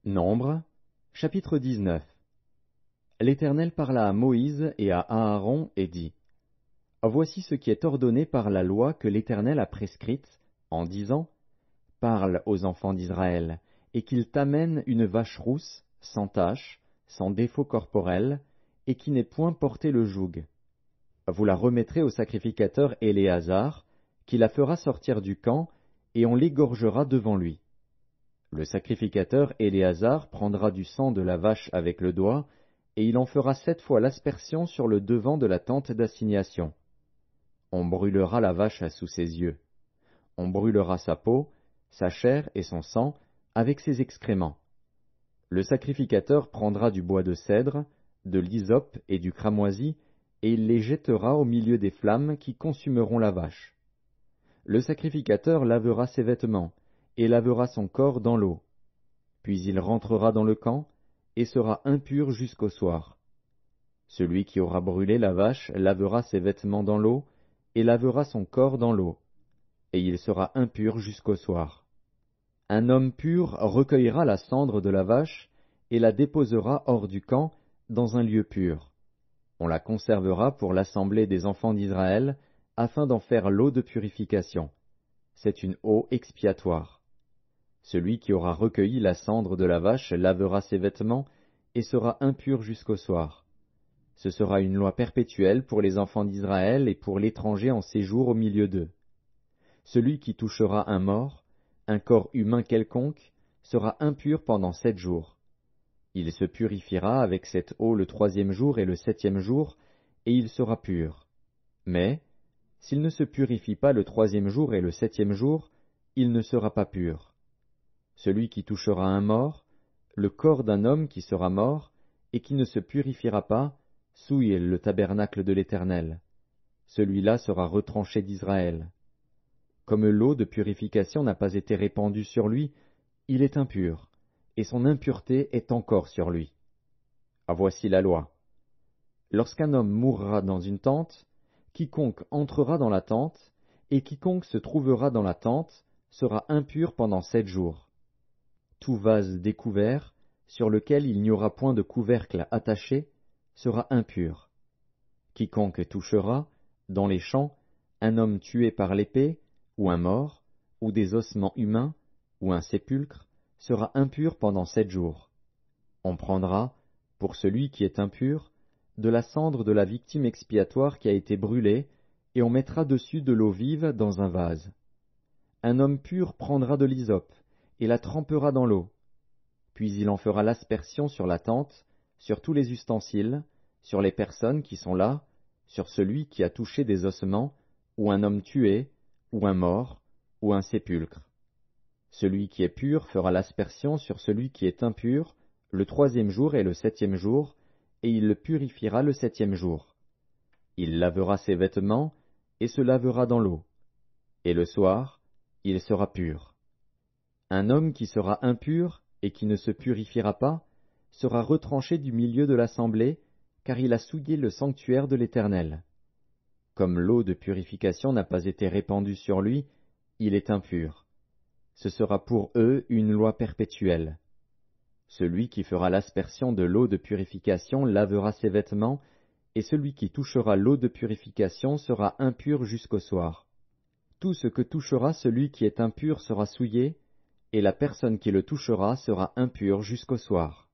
Nombre, chapitre 19. L'Éternel parla à Moïse et à Aaron et dit, Voici ce qui est ordonné par la loi que l'Éternel a prescrite, en disant, Parle aux enfants d'Israël, et qu'ils t'amènent une vache rousse, sans tache, sans défaut corporel, et qui n'ait point porté le joug. Vous la remettrez au sacrificateur Éléazar, qui la fera sortir du camp, et on l'égorgera devant lui. Le sacrificateur Éléazar prendra du sang de la vache avec le doigt, et il en fera 7 fois l'aspersion sur le devant de la tente d'assignation. On brûlera la vache sous ses yeux. On brûlera sa peau, sa chair et son sang, avec ses excréments. Le sacrificateur prendra du bois de cèdre, de l'hysope et du cramoisi, et il les jettera au milieu des flammes qui consumeront la vache. Le sacrificateur lavera ses vêtements, et lavera son corps dans l'eau. Puis il rentrera dans le camp, et sera impur jusqu'au soir. Celui qui aura brûlé la vache lavera ses vêtements dans l'eau, et lavera son corps dans l'eau, et il sera impur jusqu'au soir. Un homme pur recueillera la cendre de la vache, et la déposera hors du camp, dans un lieu pur. On la conservera pour l'assemblée des enfants d'Israël, afin d'en faire l'eau de purification. C'est une eau expiatoire. Celui qui aura recueilli la cendre de la vache lavera ses vêtements et sera impur jusqu'au soir. Ce sera une loi perpétuelle pour les enfants d'Israël et pour l'étranger en séjour au milieu d'eux. Celui qui touchera un mort, un corps humain quelconque, sera impur pendant 7 jours. Il se purifiera avec cette eau le 3e jour et le 7e jour, et il sera pur. Mais, s'il ne se purifie pas le 3e jour et le 7e jour, il ne sera pas pur. Celui qui touchera un mort, le corps d'un homme qui sera mort, et qui ne se purifiera pas, souille le tabernacle de l'Éternel. Celui-là sera retranché d'Israël. Comme l'eau de purification n'a pas été répandue sur lui, il est impur, et son impureté est encore sur lui. Voici la loi. Lorsqu'un homme mourra dans une tente, quiconque entrera dans la tente, et quiconque se trouvera dans la tente, sera impur pendant 7 jours. Tout vase découvert, sur lequel il n'y aura point de couvercle attaché, sera impur. Quiconque touchera, dans les champs, un homme tué par l'épée, ou un mort, ou des ossements humains, ou un sépulcre, sera impur pendant 7 jours. On prendra, pour celui qui est impur, de la cendre de la victime expiatoire qui a été brûlée, et on mettra dessus de l'eau vive dans un vase. Un homme pur prendra de l'hysope, et la trempera dans l'eau. Puis il en fera l'aspersion sur la tente, sur tous les ustensiles, sur les personnes qui sont là, sur celui qui a touché des ossements, ou un homme tué, ou un mort, ou un sépulcre. Celui qui est pur fera l'aspersion sur celui qui est impur, le 3e jour et le 7e jour, et il le purifiera le 7e jour. Il lavera ses vêtements, et se lavera dans l'eau. Et le soir, il sera pur. Un homme qui sera impur et qui ne se purifiera pas sera retranché du milieu de l'assemblée, car il a souillé le sanctuaire de l'Éternel. Comme l'eau de purification n'a pas été répandue sur lui, il est impur. Ce sera pour eux une loi perpétuelle. Celui qui fera l'aspersion de l'eau de purification lavera ses vêtements, et celui qui touchera l'eau de purification sera impur jusqu'au soir. Tout ce que touchera celui qui est impur sera souillé, et la personne qui le touchera sera impure jusqu'au soir.